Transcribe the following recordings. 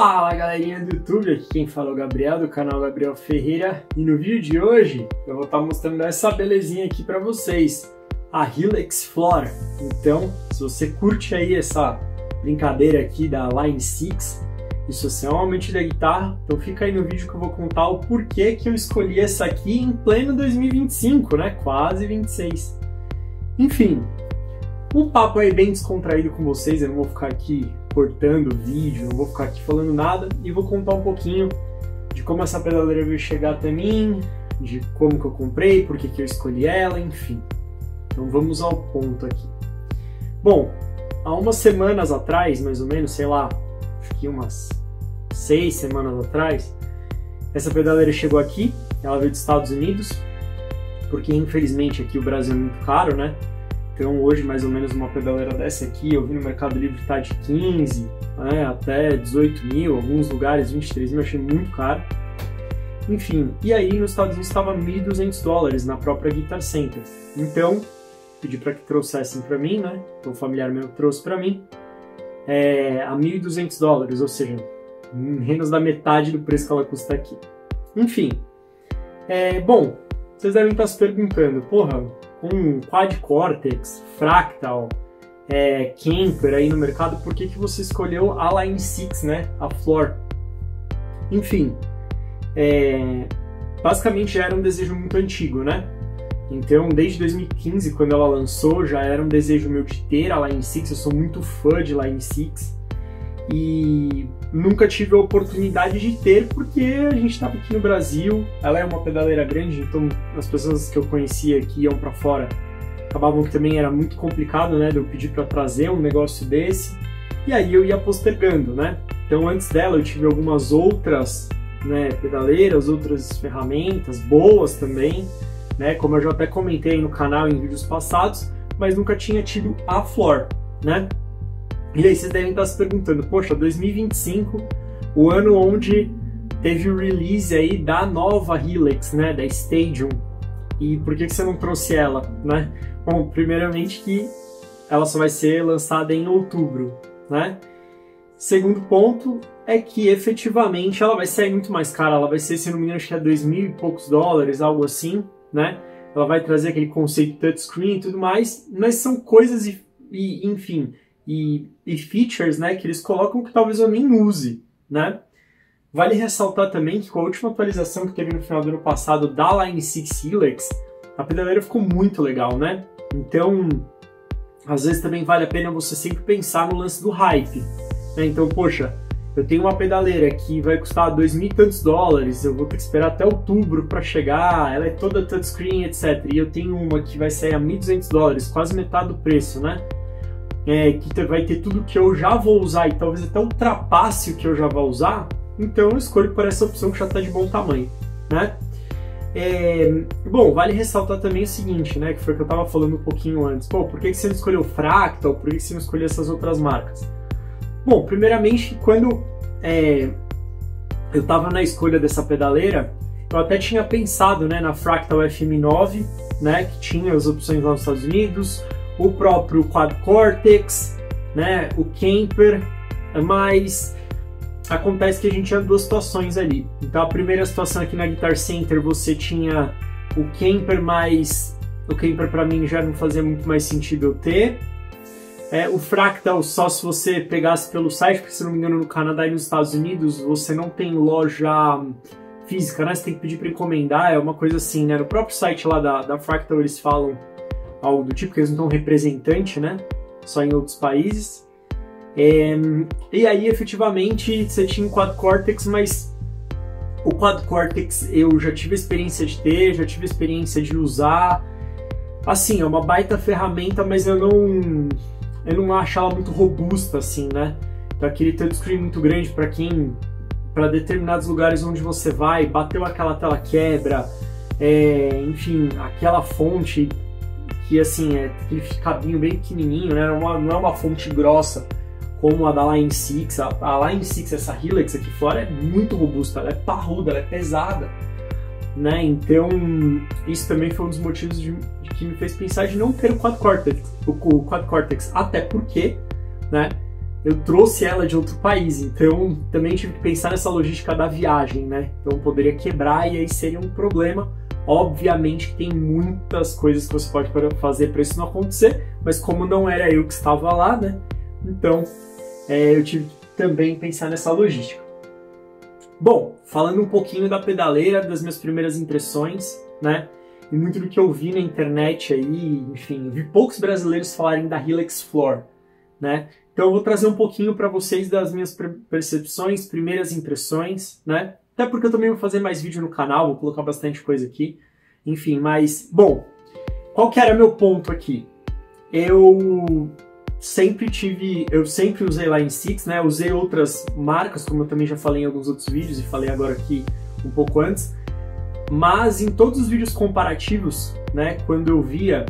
Fala galerinha do YouTube, aqui quem fala é o Gabriel, do canal Gabriel Ferreira, e no vídeo de hoje eu vou estar mostrando essa belezinha aqui para vocês, a Helix Floor. Então, se você curte aí essa brincadeira aqui da Line 6, e se você é um amante da guitarra, então fica aí no vídeo que eu vou contar o porquê que eu escolhi essa aqui em pleno 2025, né? Quase 26. Enfim, um papo aí bem descontraído com vocês, eu não vou ficar aqui cortando o vídeo, não vou ficar aqui falando nada, e vou contar um pouquinho de como essa pedaleira veio chegar até mim, de como que eu comprei, por que que eu escolhi ela, enfim. Então vamos ao ponto aqui. Bom, há umas semanas atrás, mais ou menos, sei lá, acho que umas 6 semanas atrás, essa pedaleira chegou aqui, ela veio dos Estados Unidos, porque infelizmente aqui o Brasil é muito caro, né? Então hoje mais ou menos uma pedaleira dessa aqui, eu vi no Mercado Livre tá de 15, né, até 18 mil, alguns lugares 23 mil, achei muito caro. Enfim, e aí nos Estados Unidos estava $1.200 na própria Guitar Center. Então, pedi para que trouxessem para mim, né, então, um familiar meu trouxe para mim, a $1.200, ou seja, menos da metade do preço que ela custa aqui. Enfim, bom, vocês devem estar se perguntando, porra, um Quad Cortex, Fractal, Kemper aí no mercado, por que que você escolheu a Line 6, né, a Floor? Enfim, basicamente já era um desejo muito antigo, né? Então, desde 2015, quando ela lançou, já era um desejo meu de ter a Line 6, eu sou muito fã de Line 6, e nunca tive a oportunidade de ter, porque a gente estava aqui no Brasil, ela é uma pedaleira grande, então as pessoas que eu conhecia que iam para fora acabavam que também era muito complicado, né, de eu pedir para trazer um negócio desse, e aí eu ia postergando, né? Então antes dela eu tive algumas outras, né, pedaleiras, outras ferramentas boas também, né, como eu já até comentei no canal em vídeos passados, mas nunca tinha tido a Floor, né? E aí vocês devem estar se perguntando, poxa, 2025, o ano onde teve o release aí da nova Helix, né, da Stadium, e por que que você não trouxe ela, né? Bom, primeiramente que ela só vai ser lançada em outubro, né? Segundo ponto é que efetivamente ela vai sair muito mais cara, ela vai ser, se não me engano, acho que é $2.000 e poucos, algo assim, né? Ela vai trazer aquele conceito touchscreen e tudo mais, mas são coisas enfim, e features, né, que eles colocam que talvez eu nem use, né? Vale ressaltar também que com a última atualização que teve no final do ano passado da Line 6 Helix, a pedaleira ficou muito legal, né? Então, às vezes também vale a pena você sempre pensar no lance do hype, né? Então, poxa, eu tenho uma pedaleira que vai custar $2.000 e tantos, eu vou ter que esperar até outubro para chegar, ela é toda touchscreen, etc. E eu tenho uma que vai sair a $1.200, quase metade do preço, né? Que vai ter tudo que eu já vou usar e talvez até ultrapasse o que eu já vou usar, então eu escolho por essa opção que já está de bom tamanho, né? Bom, vale ressaltar também o seguinte, né, que foi o que eu estava falando um pouquinho antes. Pô, por que você não escolheu Fractal? Por que você não escolheu essas outras marcas? Bom, primeiramente, quando eu estava na escolha dessa pedaleira, eu até tinha pensado, né, na Fractal FM9, né, que tinha as opções lá nos Estados Unidos, o próprio Quad Cortex, né, o Kemper, mas acontece que a gente tinha duas situações ali. Então a primeira situação aqui na Guitar Center você tinha o Kemper, mas o Kemper para mim já não fazia muito mais sentido eu ter. O Fractal só se você pegasse pelo site, porque se não me engano no Canadá e nos Estados Unidos você não tem loja física, né? Você tem que pedir para encomendar, é uma coisa assim, né? No próprio site lá da Fractal eles falam algo do tipo, que eles não estão representante, né? Só em outros países. E aí, efetivamente, você tinha o Quad Cortex, mas o Quad Cortex eu já tive a experiência de ter, já tive a experiência de usar. Assim, é uma baita ferramenta, mas eu não acho ela muito robusta, assim, né? Então, aquele touchscreen muito grande para determinados lugares onde você vai, bateu aquela tela quebra, enfim, aquela fonte que assim, aquele cabinho bem pequenininho, né? Não é uma fonte grossa como a da Line 6. A Line 6, essa Helix aqui fora, é muito robusta, ela é parruda, ela é pesada, né? Então, isso também foi um dos motivos de que me fez pensar de não ter o Quad Cortex, até porque, né? eu trouxe ela de outro país, então também tive que pensar nessa logística da viagem, né? Então poderia quebrar e aí seria um problema. Obviamente que tem muitas coisas que você pode fazer para isso não acontecer, mas como não era eu que estava lá, né? Então eu tive que também pensar nessa logística. Bom, falando um pouquinho da pedaleira, das minhas primeiras impressões, né? E muito do que eu vi na internet aí, enfim, vi poucos brasileiros falarem da Hilux Floor, né? Então eu vou trazer um pouquinho para vocês das minhas percepções, primeiras impressões, né? Até porque eu também vou fazer mais vídeo no canal, vou colocar bastante coisa aqui. Enfim, mas, bom, qual que era meu ponto aqui? Eu sempre usei Line 6, né? Usei outras marcas, como eu também já falei em alguns outros vídeos e falei agora aqui um pouco antes. Mas em todos os vídeos comparativos, né? Quando eu via,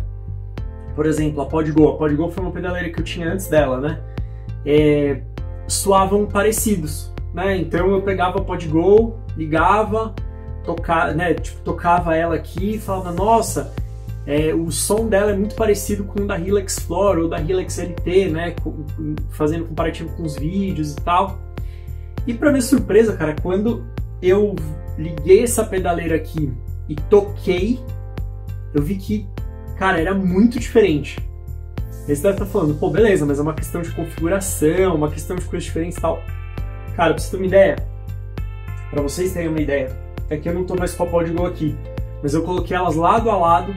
por exemplo, a PodGo foi uma pedaleira que eu tinha antes dela, né? Soavam parecidos, né? Então eu pegava a PodGo, ligava, tocava ela aqui e falava, nossa, o som dela é muito parecido com o da Hilux Floor ou da Hilux LT, né? Fazendo comparativo com os vídeos e tal. E pra minha surpresa, cara, quando eu liguei essa pedaleira aqui e toquei, eu vi que, cara, era muito diferente. Aí você deve estar falando, pô, beleza, mas é uma questão de configuração, uma questão de coisas diferentes e tal. Cara, pra você ter uma ideia, pra vocês terem uma ideia, é que eu não tô mais com a PodGo aqui, mas eu coloquei elas lado a lado,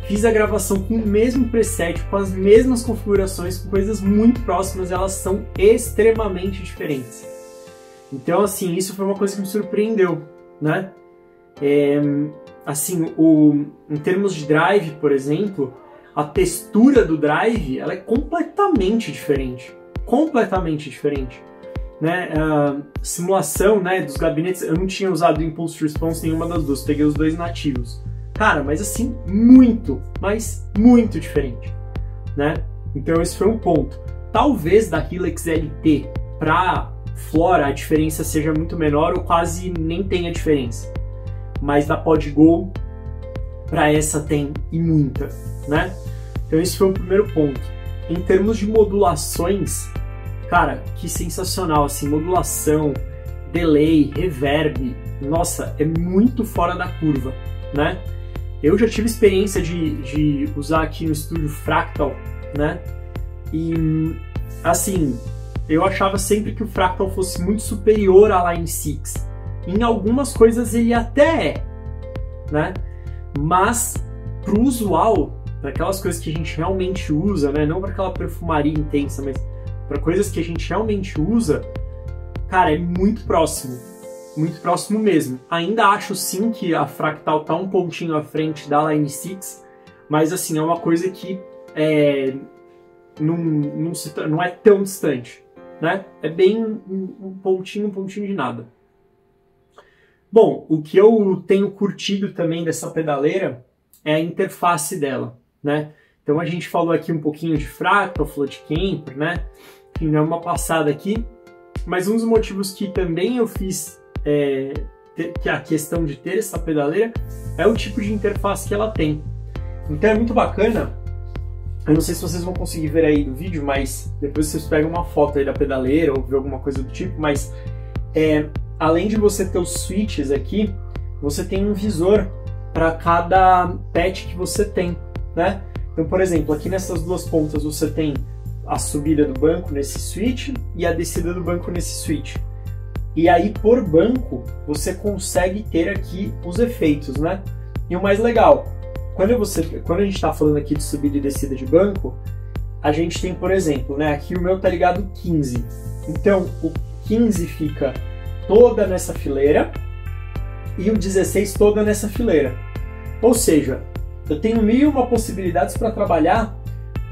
fiz a gravação com o mesmo preset, com as mesmas configurações, com coisas muito próximas, e elas são extremamente diferentes. Então, assim, isso foi uma coisa que me surpreendeu, né? Assim, em termos de drive, por exemplo, a textura do drive, ela é completamente diferente. Completamente diferente. Né? Simulação, né, dos gabinetes, eu não tinha usado Impulse Response nenhuma das duas, peguei os dois nativos. Cara, mas assim, muito, mas muito diferente, né? Então esse foi um ponto. Talvez da Hilux LT para Floor a diferença seja muito menor ou quase nem tenha diferença. Mas da PodGo para essa tem e muita, né? Então esse foi o primeiro ponto. Em termos de modulações, cara, que sensacional, assim, modulação, delay, reverb, nossa, é muito fora da curva, né? Eu já tive experiência de usar aqui no estúdio Fractal, né? E, assim, eu achava sempre que o Fractal fosse muito superior à Line 6. Em algumas coisas ele até é, né? Mas, pro usual, para aquelas coisas que a gente realmente usa, né? Não para aquela perfumaria intensa, mas para coisas que a gente realmente usa, cara, é muito próximo mesmo. Ainda acho sim que a Fractal tá um pontinho à frente da Line 6, mas assim, é uma coisa que não é tão distante, né? É bem um pontinho de nada. Bom, o que eu tenho curtido também dessa pedaleira é a interface dela, né? Então a gente falou aqui um pouquinho de Fractal, Float Camper, né? Enfim, é uma passada aqui. Mas um dos motivos que também eu fiz que a questão de ter essa pedaleira é o tipo de interface que ela tem. Então é muito bacana. Eu não sei se vocês vão conseguir ver aí no vídeo, mas depois vocês pegam uma foto aí da pedaleira ou ver alguma coisa do tipo, mas além de você ter os switches aqui, você tem um visor para cada patch que você tem, né? Então, por exemplo, aqui nessas duas pontas você tem a subida do banco nesse switch e a descida do banco nesse switch. E aí, por banco, você consegue ter aqui os efeitos, né? E o mais legal, quando a gente está falando aqui de subida e descida de banco, a gente tem, por exemplo, né? Aqui o meu tá ligado 15. Então, o 15 fica toda nessa fileira e o 16 toda nessa fileira. Ou seja, eu tenho 1001 possibilidades para trabalhar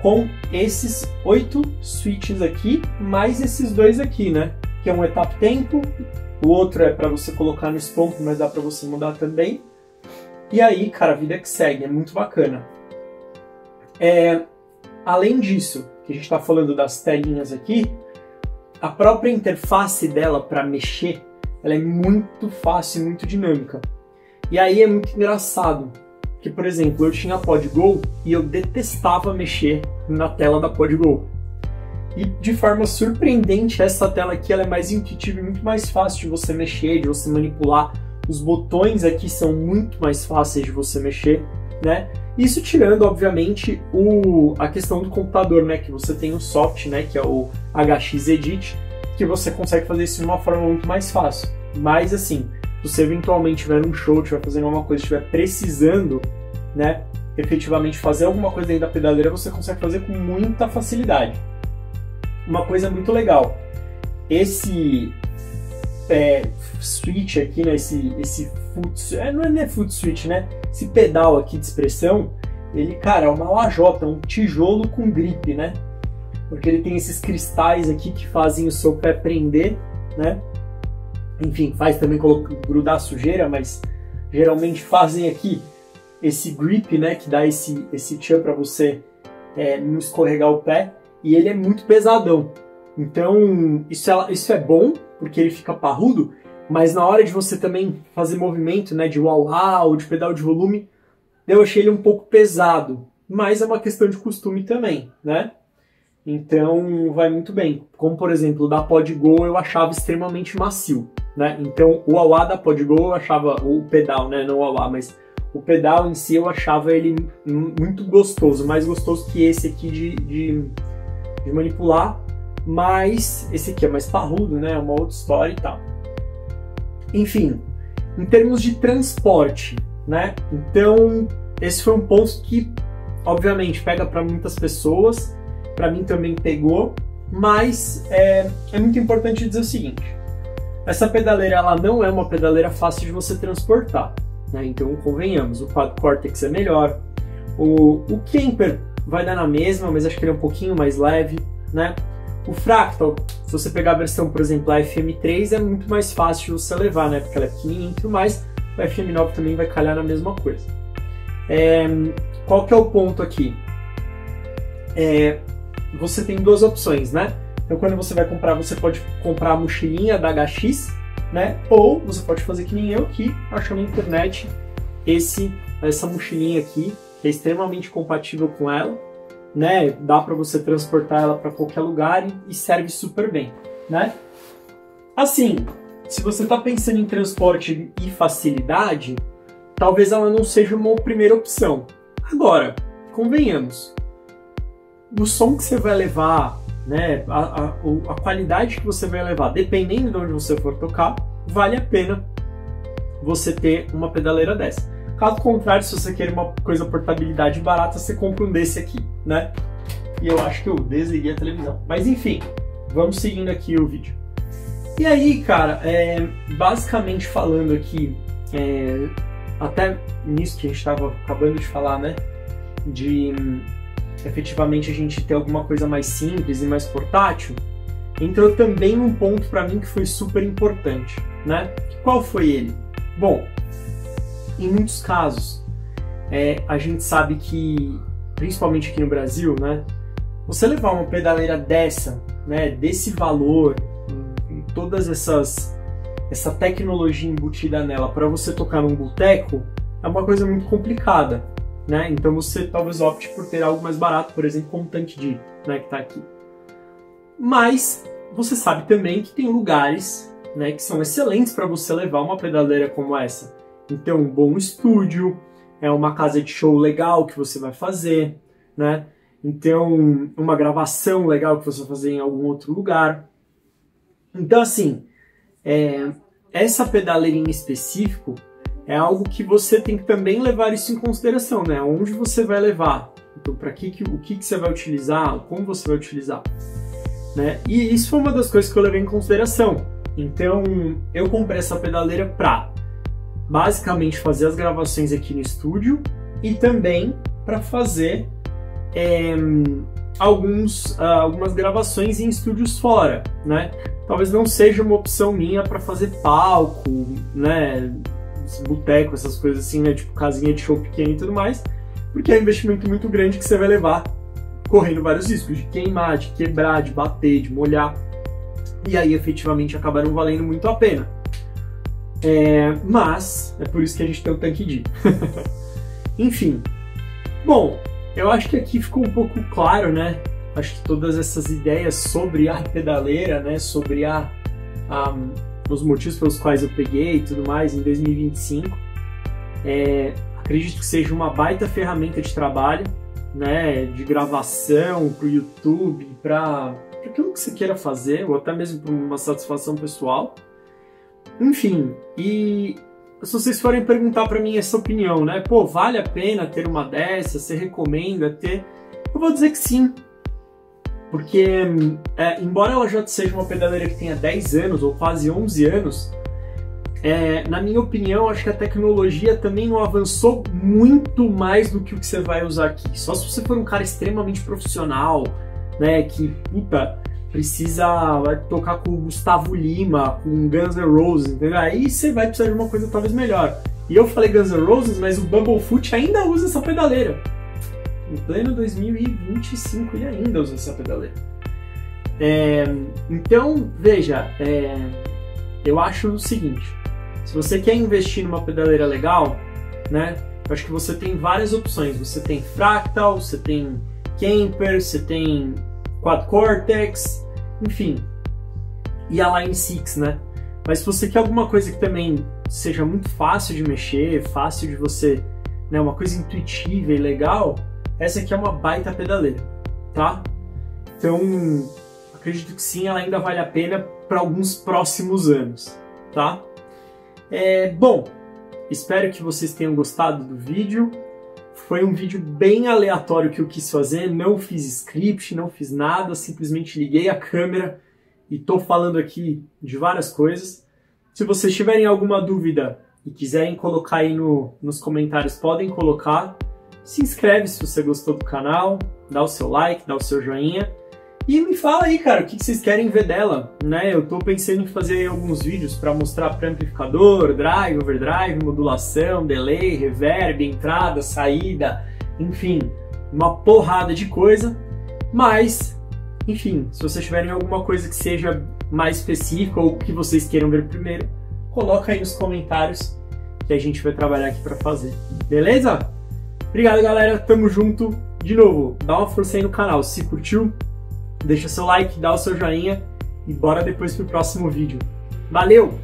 com esses 8 switches aqui, mais esses dois aqui, né? Que é um etap tempo, o outro é para você colocar no stomp, mas dá para você mudar também. E aí, cara, a vida que segue, é muito bacana. Além disso, que a gente está falando das telinhas aqui, a própria interface dela para mexer, ela é muito fácil e muito dinâmica. E aí é muito engraçado, que, por exemplo, eu tinha a PodGo e eu detestava mexer na tela da PodGo. E de forma surpreendente, essa tela aqui ela é mais intuitiva e muito mais fácil de você mexer, de você manipular. Os botões aqui são muito mais fáceis de você mexer, né? Isso tirando, obviamente, a questão do computador, né? Que você tem o soft, né? Que é o HX Edit, que você consegue fazer isso de uma forma muito mais fácil. Mas, assim, se você eventualmente estiver num show, estiver fazendo alguma coisa, estiver precisando, né? Efetivamente fazer alguma coisa dentro da pedaleira, você consegue fazer com muita facilidade. Uma coisa muito legal, esse switch aqui, né, esse foot, não é foot switch, né, esse pedal aqui de expressão, ele, cara, é uma lajota, um tijolo com grip, né, porque ele tem esses cristais aqui que fazem o seu pé prender, né, enfim, faz também grudar sujeira, mas geralmente fazem aqui esse grip, né, que dá esse tchan para você não escorregar o pé, e ele é muito pesadão. Então, isso é bom, porque ele fica parrudo, mas na hora de você também fazer movimento, né, de wah-wah ou de pedal de volume, eu achei ele um pouco pesado, mas é uma questão de costume também, né? Então, vai muito bem. Como, por exemplo, o da PodGo eu achava extremamente macio, né? Então, o wah-wah da PodGo eu achava, o pedal, né, não o wah-wah, mas o pedal em si eu achava ele muito gostoso, mais gostoso que esse aqui de manipular, mas esse aqui é mais parrudo, né? É uma outra história e tal. Enfim, em termos de transporte, né? Então, esse foi um ponto que, obviamente, pega para muitas pessoas, para mim também pegou, mas é muito importante dizer o seguinte: essa pedaleira ela não é uma pedaleira fácil de você transportar, né? Então, convenhamos, o Quad Cortex é melhor, o Kemper vai dar na mesma, mas acho que ele é um pouquinho mais leve, né? O Fractal, se você pegar a versão, por exemplo, a FM3, é muito mais fácil de você levar, né? Porque ela é pequenininha e tudo mais. O FM9 também vai calhar na mesma coisa. Qual que é o ponto aqui? Você tem duas opções, né? Então, quando você vai comprar, você pode comprar a mochilinha da HX, né? Ou você pode fazer que nem eu, que achou na internet essa mochilinha aqui, que é extremamente compatível com ela, né? Dá para você transportar ela para qualquer lugar e serve super bem, né? Assim, se você está pensando em transporte e facilidade, talvez ela não seja uma primeira opção. Agora, convenhamos, o som que você vai levar, né? A qualidade que você vai levar, dependendo de onde você for tocar, vale a pena você ter uma pedaleira dessa. Caso contrário, se você quer uma coisa portabilidade barata, você compra um desse aqui, né? E eu acho que eu desliguei a televisão. Mas enfim, vamos seguindo aqui o vídeo. E aí, cara, basicamente falando aqui, até nisso que a gente estava acabando de falar, né? De efetivamente a gente ter alguma coisa mais simples e mais portátil, entrou também um ponto para mim que foi super importante, né? Qual foi ele? Bom, em muitos casos, a gente sabe que, principalmente aqui no Brasil, né, você levar uma pedaleira dessa, né, desse valor, com todas essa tecnologia embutida nela para você tocar num boteco, é uma coisa muito complicada, né? Então você talvez opte por ter algo mais barato, por exemplo, como o Tank D, né, que está aqui. Mas você sabe também que tem lugares, né, que são excelentes para você levar uma pedaleira como essa. Então, um bom estúdio, uma casa de show legal que você vai fazer, né? Então, uma gravação legal que você vai fazer em algum outro lugar. Então, assim, essa pedaleira em específico é algo que você tem que também levar isso em consideração, né? Onde você vai levar, então, o que você vai utilizar, como você vai utilizar, né? E isso foi uma das coisas que eu levei em consideração. Então, eu comprei essa pedaleira para basicamente fazer as gravações aqui no estúdio e também para fazer algumas gravações em estúdios fora, né? Talvez não seja uma opção minha para fazer palco, né? Boteco, essas coisas assim, né? Tipo casinha de show pequena e tudo mais, porque é um investimento muito grande que você vai levar correndo vários riscos de queimar, de quebrar, de bater, de molhar, e aí efetivamente acabaram valendo muito a pena. Mas é por isso que a gente tem o Tank D. Enfim, bom, eu acho que aqui ficou um pouco claro, né, acho que todas essas ideias sobre a pedaleira, né, sobre os motivos pelos quais eu peguei e tudo mais em 2025. Acredito que seja uma baita ferramenta de trabalho, né, de gravação para o YouTube, para aquilo que você queira fazer, ou até mesmo para uma satisfação pessoal. Enfim, e se vocês forem perguntar para mim essa opinião, né, pô, vale a pena ter uma dessa, você recomenda ter? Eu vou dizer que sim, porque embora ela já seja uma pedaleira que tenha 10 anos ou quase 11 anos, na minha opinião, acho que a tecnologia também não avançou muito mais do que o que você vai usar aqui. Só se você for um cara extremamente profissional, né, que, puta, vai tocar com o Gustavo Lima, com Guns N' Roses, entendeu? Aí você vai precisar de uma coisa talvez melhor. E eu falei Guns N' Roses, mas o Bumblefoot ainda usa essa pedaleira. Em pleno 2025 ele ainda usa essa pedaleira. Então, veja, eu acho o seguinte, se você quer investir numa pedaleira legal, né, eu acho que você tem várias opções. Você tem Fractal, você tem Kemper, você tem Quad Cortex, enfim, e a Line 6, né? Mas se você quer alguma coisa que também seja muito fácil de mexer, fácil de você, né, uma coisa intuitiva e legal, essa aqui é uma baita pedaleira, tá? Então, acredito que sim, ela ainda vale a pena para alguns próximos anos, tá? Bom, espero que vocês tenham gostado do vídeo. Foi um vídeo bem aleatório que eu quis fazer, não fiz script, não fiz nada, simplesmente liguei a câmera e tô falando aqui de várias coisas. Se vocês tiverem alguma dúvida e quiserem colocar aí nos comentários, podem colocar. Se inscreve se você gostou do canal, dá o seu like, dá o seu joinha. E me fala aí, cara, o que vocês querem ver dela, né? Eu tô pensando em fazer alguns vídeos para mostrar pré-amplificador, drive, overdrive, modulação, delay, reverb, entrada, saída, enfim, uma porrada de coisa. Mas, enfim, se vocês tiverem alguma coisa que seja mais específica ou que vocês queiram ver primeiro, coloca aí nos comentários que a gente vai trabalhar aqui para fazer. Beleza? Obrigado, galera. Tamo junto. De novo, dá uma força aí no canal. Se curtiu, deixa seu like, dá o seu joinha e bora depois pro próximo vídeo. Valeu!